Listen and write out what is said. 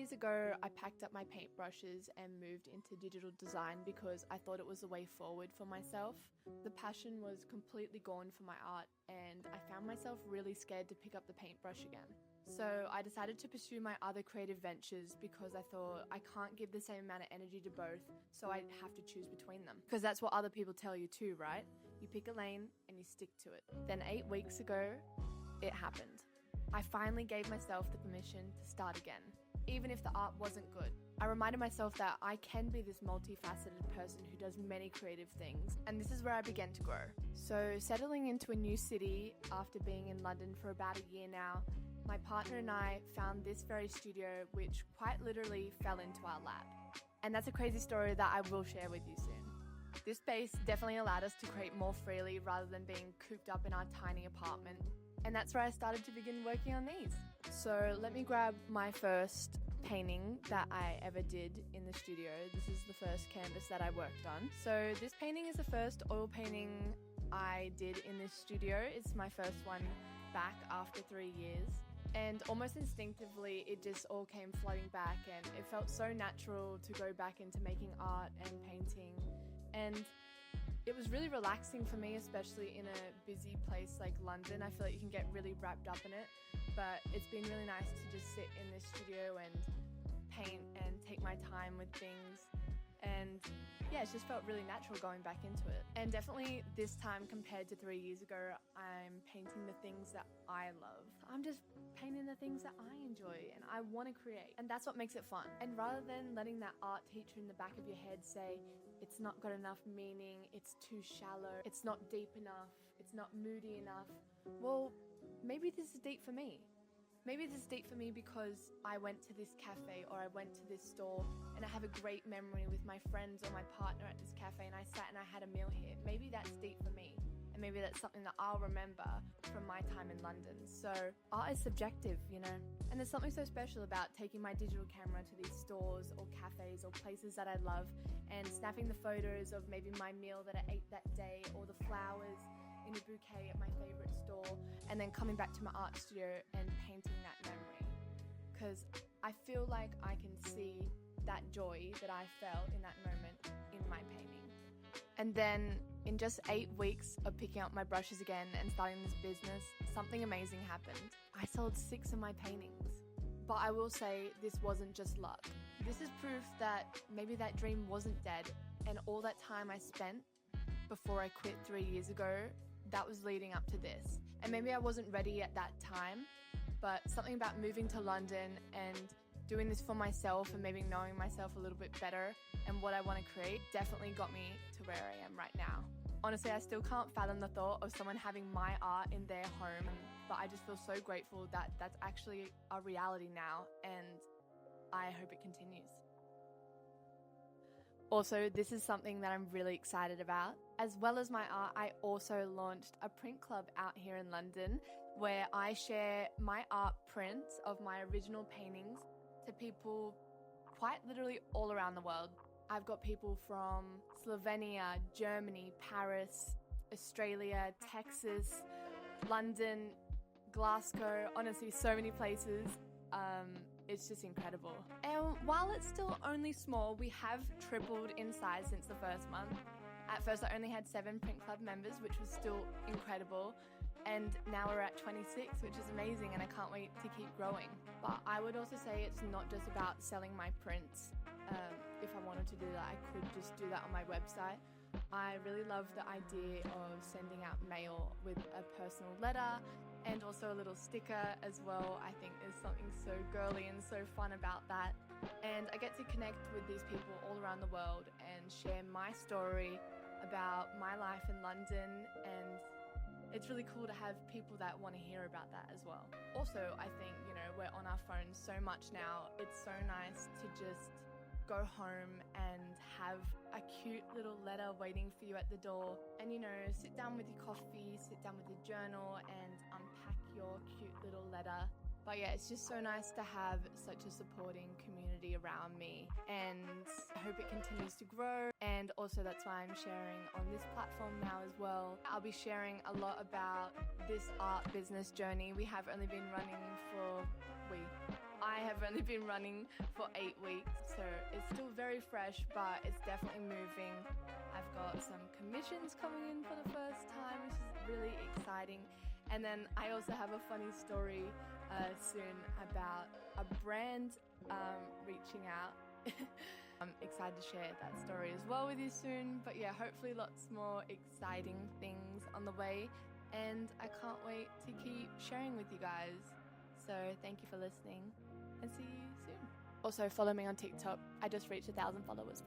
years ago, I packed up my paintbrushes and moved into digital design because I thought it was the way forward for myself. The passion was completely gone for my art, and I found myself really scared to pick up the paintbrush again. So I decided to pursue my other creative ventures because I thought I can't give the same amount of energy to both, so I have to choose between them. Because that's what other people tell you too, right? You pick a lane and you stick to it. Then 8 weeks ago, it happened. I finally gave myself the permission to start again, even if the art wasn't good. I reminded myself that I can be this multifaceted person who does many creative things, and this is where I began to grow. So settling into a new city after being in London for about a year now, my partner and I found this very studio which quite literally fell into our lap. And that's a crazy story that I will share with you soon. This space definitely allowed us to create more freely rather than being cooped up in our tiny apartment. And that's where I started to begin working on these. So let me grab my first painting that I ever did in the studio. This is the first canvas that I worked on. So this painting is the first oil painting I did in this studio. It's my first one back after 3 years. And almost instinctively, it just all came flooding back, and it felt so natural to go back into making art and painting. And it was really relaxing for me, especially in a busy place like London. I feel like you can get really wrapped up in it, but it's been really nice to just sit in this studio and paint and take my time with things. And yeah, it's just felt really natural going back into it. And definitely this time compared to 3 years ago, I'm painting the things that I love. I'm just painting the things that I enjoy and I want to create. And that's what makes it fun. And rather than letting that art teacher in the back of your head say, it's not got enough meaning, it's too shallow, it's not deep enough, it's not moody enough, well, maybe this is deep for me. Maybe this is deep for me because I went to this cafe or I went to this store and I have a great memory with my friends or my partner at this cafe and I sat and I had a meal here. Maybe that's deep for me, and maybe that's something that I'll remember from my time in London. So art is subjective, you know, and there's something so special about taking my digital camera to these stores or cafes or places that I love and snapping the photos of maybe my meal that I ate that day or the flowers in a bouquet at my favourite store, and then coming back to my art studio and painting that memory. Because I feel like I can see that joy that I felt in that moment in my painting. And then in just 8 weeks of picking up my brushes again and starting this business, something amazing happened. I sold 6 of my paintings. But I will say this wasn't just luck. This is proof that maybe that dream wasn't dead, and all that time I spent before I quit 3 years ago, that was leading up to this. And maybe I wasn't ready at that time, but something about moving to London and doing this for myself and maybe knowing myself a little bit better and what I want to create definitely got me to where I am right now. Honestly, I still can't fathom the thought of someone having my art in their home, but I just feel so grateful that that's actually a reality now, and I hope it continues. Also, this is something that I'm really excited about. As well as my art, I also launched a print club out here in London where I share my art prints of my original paintings to people quite literally all around the world. I've got people from Slovenia, Germany, Paris, Australia, Texas, London, Glasgow, honestly, so many places. It's just incredible. And while it's still only small, we have tripled in size since the first month. At first I only had 7 print club members, which was still incredible. And now we're at 26, which is amazing, and I can't wait to keep growing. But I would also say it's not just about selling my prints. If I wanted to do that, I could just do that on my website. I really love the idea of sending out mail with a personal letter and also a little sticker as well. I think there's something so girly and so fun about that. And I get to connect with these people all around the world and share my story about my life in London, and it's really cool to have people that want to hear about that as well. Also, I think, you know, we're on our phones so much now. It's so nice to just go home and have a cute little letter waiting for you at the door, and, you know, sit down with your coffee, sit down with your journal and unpack your cute little letter. But yeah, it's just so nice to have such a supporting community around me, and I hope it continues to grow. And also that's why I'm sharing on this platform now as well. I'll be sharing a lot about this art business journey. We have only been running for I have only been running for 8 weeks, so it's still very fresh, but it's definitely moving. I've got some commissions coming in for the first time, which is really exciting. And then I also have a funny story soon about a brand reaching out. I'm excited to share that story as well with you soon. But yeah, hopefully lots more exciting things on the way. And I can't wait to keep sharing with you guys. So thank you for listening and see you soon. Also follow me on TikTok. I just reached 1,000 followers.